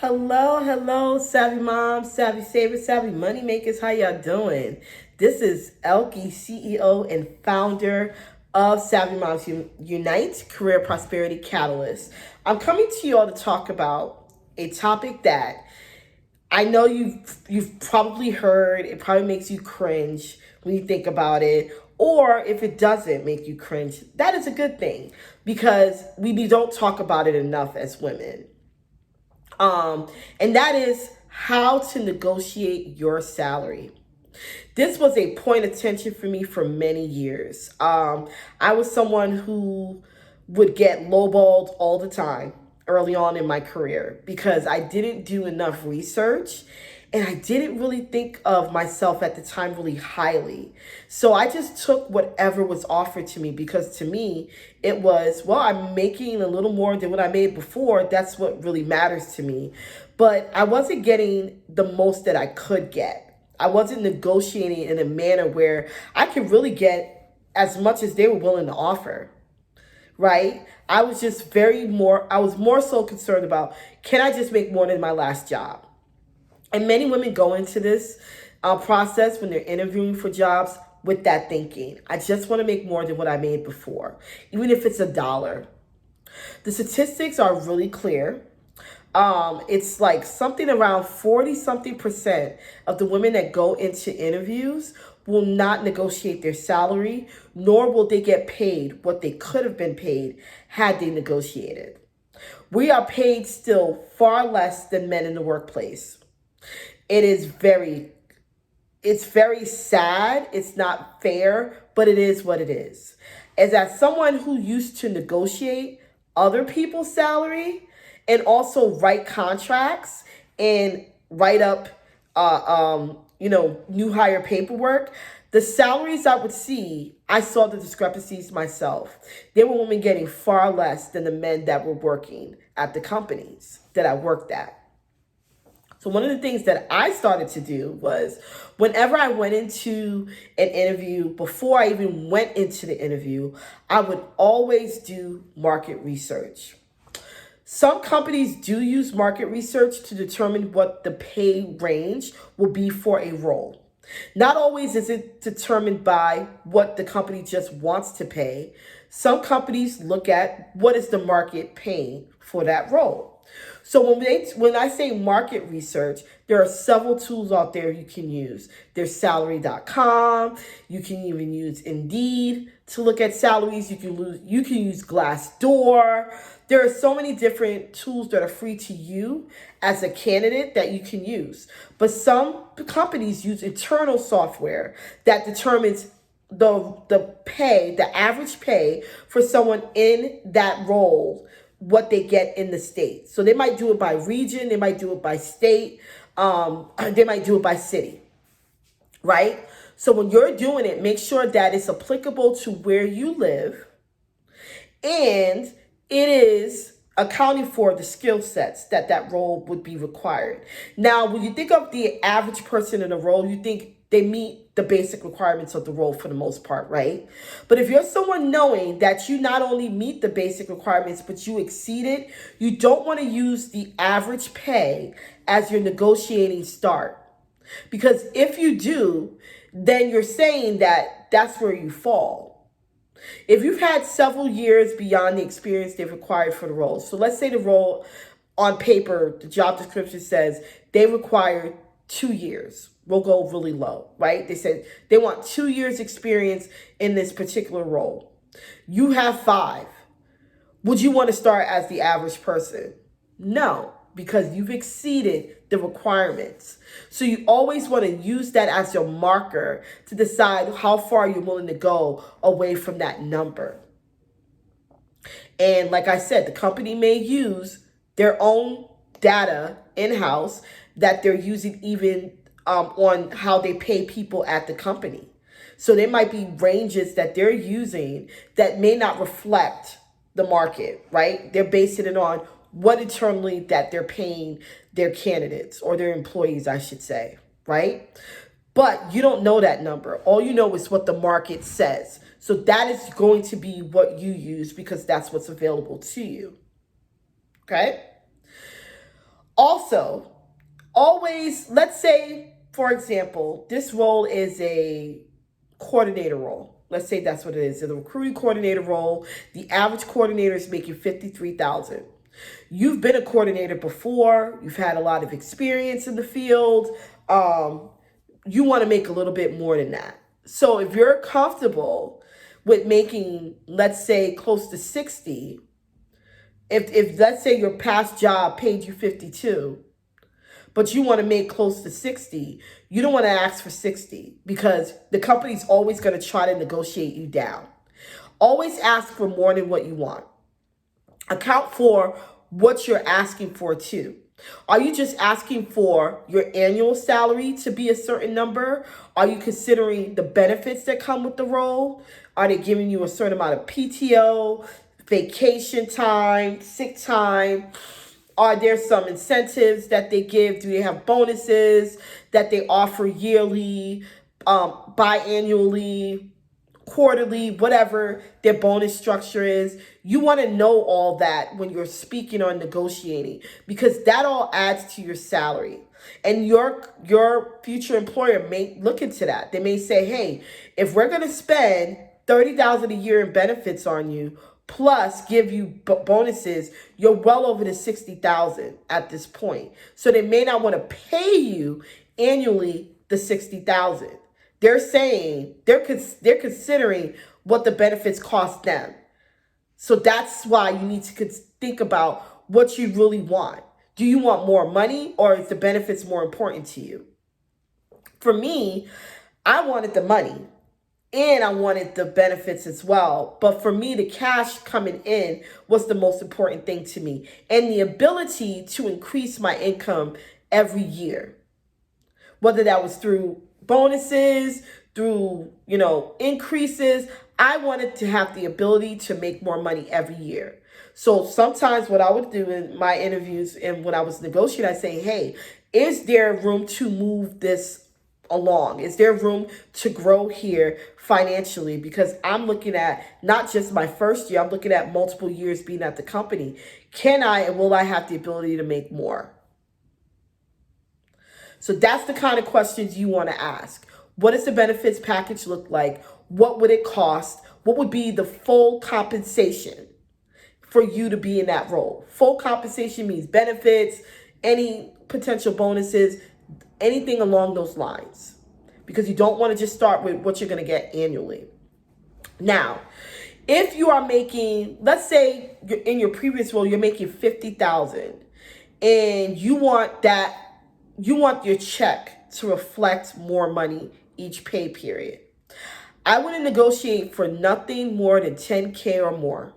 Hello, savvy moms, savvy savers, savvy money makers. How y'all doing? This is Elke, CEO and founder of Savvy Moms Unite, Career Prosperity Catalyst. I'm coming to you all to talk about a topic that I know you've probably heard. It probably makes you cringe when you think about it. Or if it doesn't make you cringe, that is a good thing because we don't talk about it enough as women. And that is how to negotiate your salary. This was a point of tension for me for many years. I was someone who would get lowballed all the time early on in my career because I didn't do enough research and I didn't really think of myself at the time really highly. So I just took whatever was offered to me because to me, it was, well, I'm making a little more than what I made before. That's what really matters to me. But I wasn't getting the most that I could get. I wasn't negotiating in a manner where I could really get as much as they were willing to offer, right? I was more so concerned about, can I just make more than my last job? And many women go into this process when they're interviewing for jobs with that thinking. I just want to make more than what I made before, even if it's $1. The statistics are really clear. It's like something around 40 something percent of the women that go into interviews will not negotiate their salary, nor will they get paid what they could have been paid had they negotiated. We are paid still far less than men in the workplace. It is it's very sad. It's not fair, but it is what it is. As someone who used to negotiate other people's salary and also write contracts and write up, new hire paperwork, the salaries I would see, I saw the discrepancies myself. There were women getting far less than the men that were working at the companies that I worked at. So one of the things that I started to do was whenever I went into an interview, before I even went into the interview, I would always do market research. Some companies do use market research to determine what the pay range will be for a role. Not always is it determined by what the company just wants to pay. Some companies look at what is the market paying for that role. So when I say market research, there are several tools out there you can use. There's salary.com. You can even use Indeed to look at salaries. You can use Glassdoor. There are so many different tools that are free to you as a candidate that you can use. But some companies use internal software that determines the pay, the average pay for someone in that role, what they get in the state. So they might do it by region, they might do it by state, they might do it by city, right? So when you're doing it, make sure that it's applicable to where you live and it is accounting for the skill sets that role would be required. Now, when you think of the average person in a role, you think they meet the basic requirements of the role for the most part, right? But if you're someone knowing that you not only meet the basic requirements, but you exceed it, you don't want to use the average pay as your negotiating start. Because if you do, then you're saying that that's where you fall. If you've had several years beyond the experience they've required for the role, so let's say the role on paper, the job description says they require 2 years. We'll go really low, right? They said they want 2 years experience in this particular role. You have 5. Would you want to start as the average person? No, because you've exceeded the requirements. So you always want to use that as your marker to decide how far you're willing to go away from that number. And like I said, the company may use their own data in-house that they're using even on how they pay people at the company. So there might be ranges that they're using that may not reflect the market, right? They're basing it on what internally that they're paying their candidates or their employees, I should say, right? But you don't know that number. All you know is what the market says. So that is going to be what you use because that's what's available to you, okay? Also, always, let's say, for example, this role is a coordinator role. Let's say that's what it is. It's a recruiting coordinator role. The average coordinator is making $53,000. You've been a coordinator before. You've had a lot of experience in the field. You want to make a little bit more than that. So if you're comfortable with making, let's say, close to 60, if let's say your past job paid you 52, but you want to make close to 60, you don't want to ask for 60 because the company's always going to try to negotiate you down. Always ask for more than what you want. Account for what you're asking for too. Are you just asking for your annual salary to be a certain number? Are you considering the benefits that come with the role? Are they giving you a certain amount of PTO, vacation time, sick time? Are there some incentives that they give? Do they have bonuses that they offer yearly, biannually, quarterly, whatever their bonus structure is? You want to know all that when you're speaking or negotiating, because that all adds to your salary. And your future employer may look into that. They may say, hey, if we're going to spend $30,000 a year in benefits on you, plus give you bonuses, you're well over the $60,000 at this point. So they may not want to pay you annually the $60,000. They're saying they're considering what the benefits cost them. So that's why you need to think about what you really want. Do you want more money, or is the benefits more important to you? For me, I wanted the money. And I wanted the benefits as well. But for me, the cash coming in was the most important thing to me. And the ability to increase my income every year. Whether that was through bonuses, through, increases. I wanted to have the ability to make more money every year. So sometimes what I would do in my interviews and when I was negotiating, I say, hey, is there room to move this along? Is there room to grow here financially? Because I'm looking at not just my first year, I'm looking at multiple years being at the company. Can I and will I have the ability to make more? So that's the kind of questions you want to ask. What does the benefits package look like? What would it cost? What would be the full compensation for you to be in that role? Full compensation means benefits, any potential bonuses, anything along those lines, because you don't want to just start with what you're going to get annually. Now, if you are making, let's say in your previous role, you're making $50,000 and you want your check to reflect more money each pay period. I wouldn't negotiate for nothing more than $10K or more.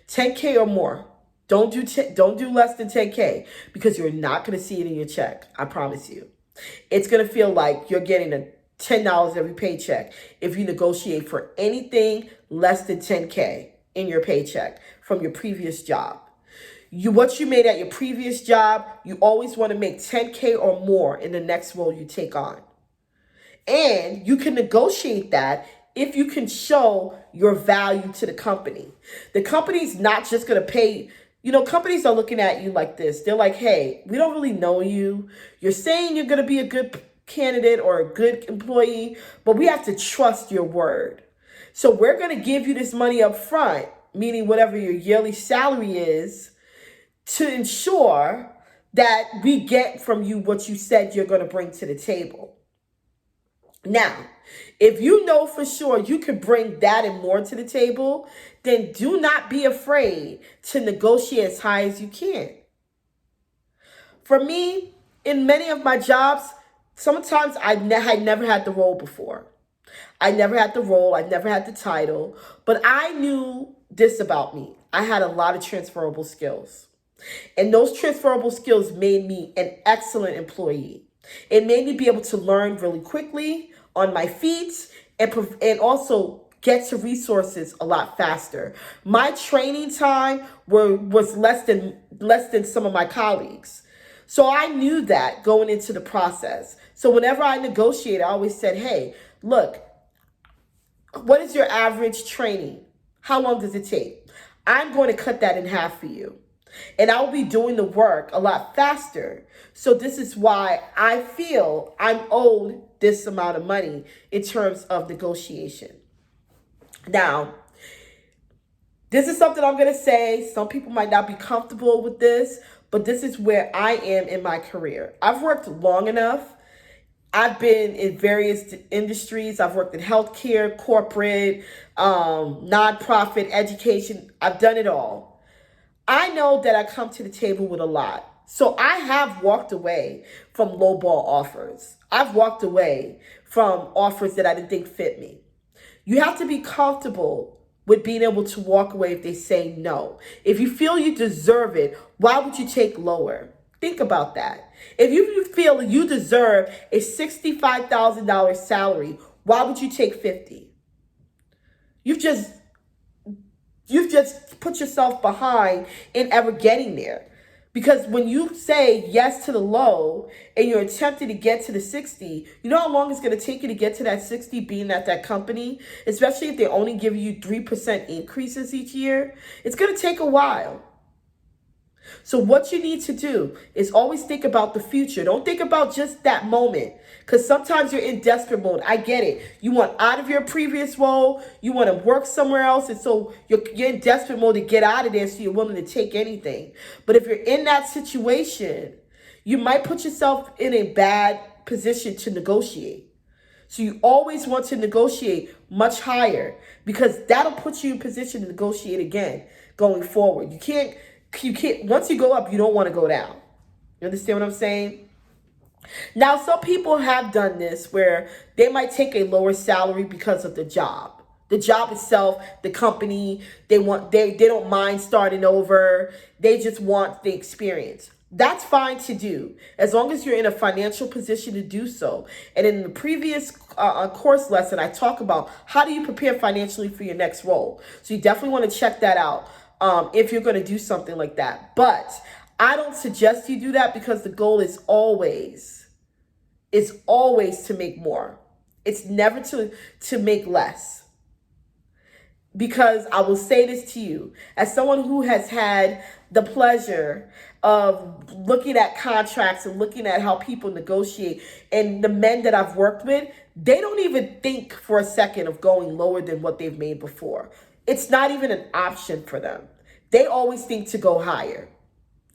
$10K or more. Don't do less than $10K, because you're not going to see it in your check. I promise you. It's going to feel like you're getting a $10 every paycheck if you negotiate for anything less than $10K in your paycheck from your previous job. What you made at your previous job, you always want to make $10K or more in the next role you take on. And you can negotiate that if you can show your value to the company. The company's not just going to pay. Companies are looking at you like this. They're like, hey, we don't really know you. You're saying you're going to be a good candidate or a good employee, but we have to trust your word. So we're going to give you this money up front, meaning whatever your yearly salary is, to ensure that we get from you what you said you're going to bring to the table. Now, if you know for sure you can bring that and more to the table, then do not be afraid to negotiate as high as you can. For me, in many of my jobs, sometimes I never had the role before. I never had the role, I never had the title, but I knew this about me. I had a lot of transferable skills. And those transferable skills made me an excellent employee. It made me be able to learn really quickly on my feet and also get to resources a lot faster. My training time was less than some of my colleagues. So I knew that going into the process. So whenever I negotiated, I always said, hey, look, what is your average training? How long does it take? I'm going to cut that in half for you. And I'll be doing the work a lot faster. So this is why I feel I'm owed this amount of money in terms of negotiation. Now, this is something I'm going to say. Some people might not be comfortable with this, but this is where I am in my career. I've worked long enough. I've been in various industries. I've worked in healthcare, corporate, nonprofit, education. I've done it all. I know that I come to the table with a lot. So I have walked away from lowball offers. I've walked away from offers that I didn't think fit me. You have to be comfortable with being able to walk away if they say no. If you feel you deserve it, why would you take lower? Think about that. If you feel you deserve a $65,000 salary, why would you take 50? You've just put yourself behind in ever getting there. Because when you say yes to the low and you're attempting to get to the 60, you know how long it's going to take you to get to that 60 being at that company? Especially if they only give you 3% increases each year. It's going to take a while. So what you need to do is always think about the future. Don't think about just that moment. Because sometimes you're in desperate mode. I get it. You want out of your previous role. You want to work somewhere else. And so you're in desperate mode to get out of there, so you're willing to take anything. But if you're in that situation, you might put yourself in a bad position to negotiate. So you always want to negotiate much higher, because that'll put you in position to negotiate again going forward. You can't, once you go up, you don't want to go down. You understand what I'm saying? Now, some people have done this where they might take a lower salary because of the job. The job itself, the company, they don't mind starting over. They just want the experience. That's fine to do, as long as you're in a financial position to do so. And in the previous course lesson, I talk about how do you prepare financially for your next role. So you definitely want to check that out if you're going to do something like that. But I don't suggest you do that, because the goal is always to make more. It's never to make less. Because I will say this to you, as someone who has had the pleasure of looking at contracts and looking at how people negotiate, and the men that I've worked with, they don't even think for a second of going lower than what they've made before. It's not even an option for them. They always think to go higher,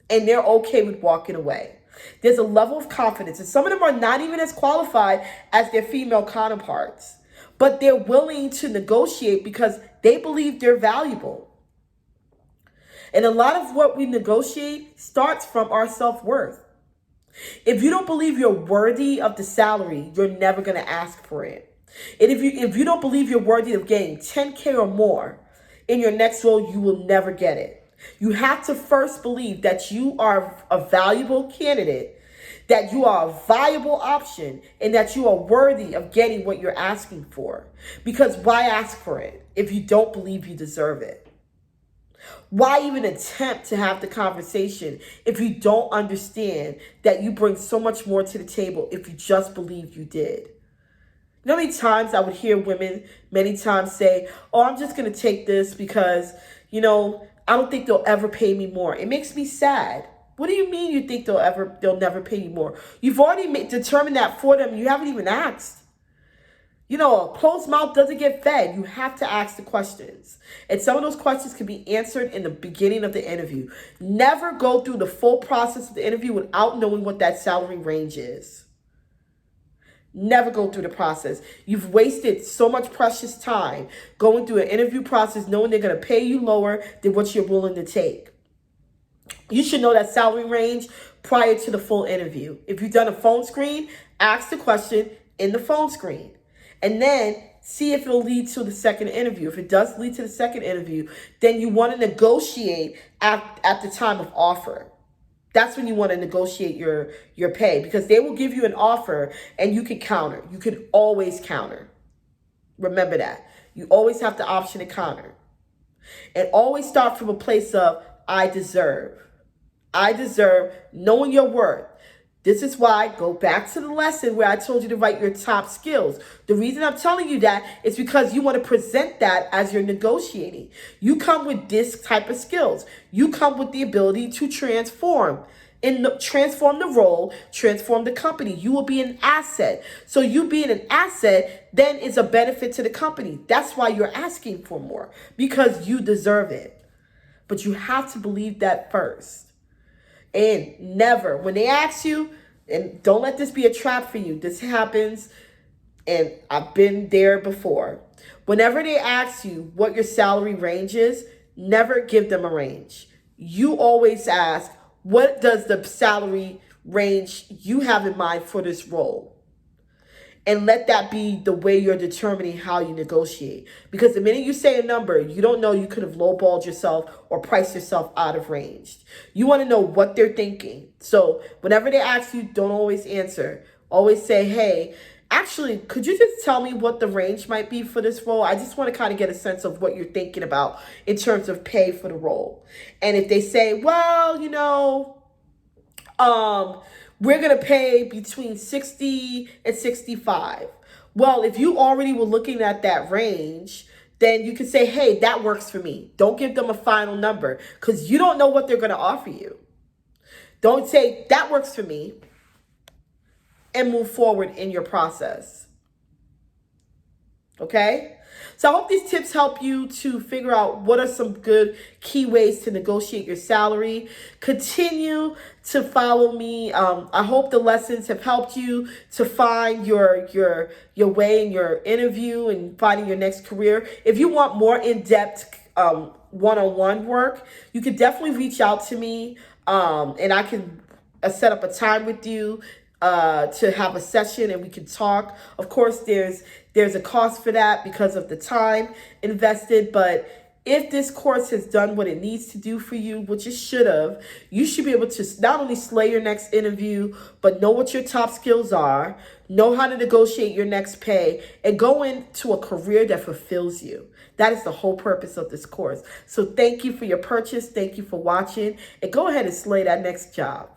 and they're okay with walking away. There's a level of confidence, and some of them are not even as qualified as their female counterparts, but they're willing to negotiate because they believe they're valuable. And a lot of what we negotiate starts from our self-worth. If you don't believe you're worthy of the salary, you're never going to ask for it. And if you don't believe you're worthy of getting 10K or more in your next role, you will never get it. You have to first believe that you are a valuable candidate, that you are a viable option, and that you are worthy of getting what you're asking for. Because why ask for it if you don't believe you deserve it? Why even attempt to have the conversation if you don't understand that you bring so much more to the table if you just believe you did? You know how many times I would hear women many times say, oh, I'm just going to take this because, I don't think they'll ever pay me more. It makes me sad. What do you mean you think they'll never pay you more? You've already determined that for them. You haven't even asked. A closed mouth doesn't get fed. You have to ask the questions. And some of those questions can be answered in the beginning of the interview. Never go through the full process of the interview without knowing what that salary range is. Never go through the process. You've wasted so much precious time going through an interview process knowing they're going to pay you lower than what you're willing to take. You should know that salary range prior to the full interview. If you've done a phone screen, ask the question in the phone screen. And then see if it'll lead to the second interview. If it does lead to the second interview, then you want to negotiate at the time of offer. That's when you want to negotiate your pay, because they will give you an offer and you can counter. You can always counter. Remember that. You always have the option to counter. And always start from a place of, I deserve. I deserve, knowing your worth. This is why, go back to the lesson where I told you to write your top skills. The reason I'm telling you that is because you want to present that as you're negotiating. You come with this type of skills. You come with the ability to transform. Transform the role, transform the company. You will be an asset. So you being an asset then is a benefit to the company. That's why you're asking for more, because you deserve it. But you have to believe that first. And never, when they ask you, and don't let this be a trap for you. This happens, and I've been there before. Whenever they ask you what your salary range is, never give them a range. You always ask, what does the salary range you have in mind for this role? And let that be the way you're determining how you negotiate. Because the minute you say a number, you don't know, you could have lowballed yourself or priced yourself out of range. You want to know what they're thinking. So whenever they ask you, don't always answer. Always say, hey, actually, could you just tell me what the range might be for this role? I just want to kind of get a sense of what you're thinking about in terms of pay for the role. And if they say, well, we're going to pay between 60 and 65. Well, if you already were looking at that range, then you can say, hey, that works for me. Don't give them a final number because you don't know what they're going to offer you. Don't say, that works for me, and move forward in your process. Okay? So I hope these tips help you to figure out what are some good key ways to negotiate your salary. Continue to follow me. I hope the lessons have helped you to find your way in your interview and finding your next career. If you want more in-depth one-on-one work, you can definitely reach out to me, and I can set up a time with you to have a session and we can talk. Of course, there's a cost for that because of the time invested, but if this course has done what it needs to do for you, which it should have, you should be able to not only slay your next interview, but know what your top skills are, know how to negotiate your next pay, and go into a career that fulfills you. That is the whole purpose of this course. So thank you for your purchase. Thank you for watching, and go ahead and slay that next job.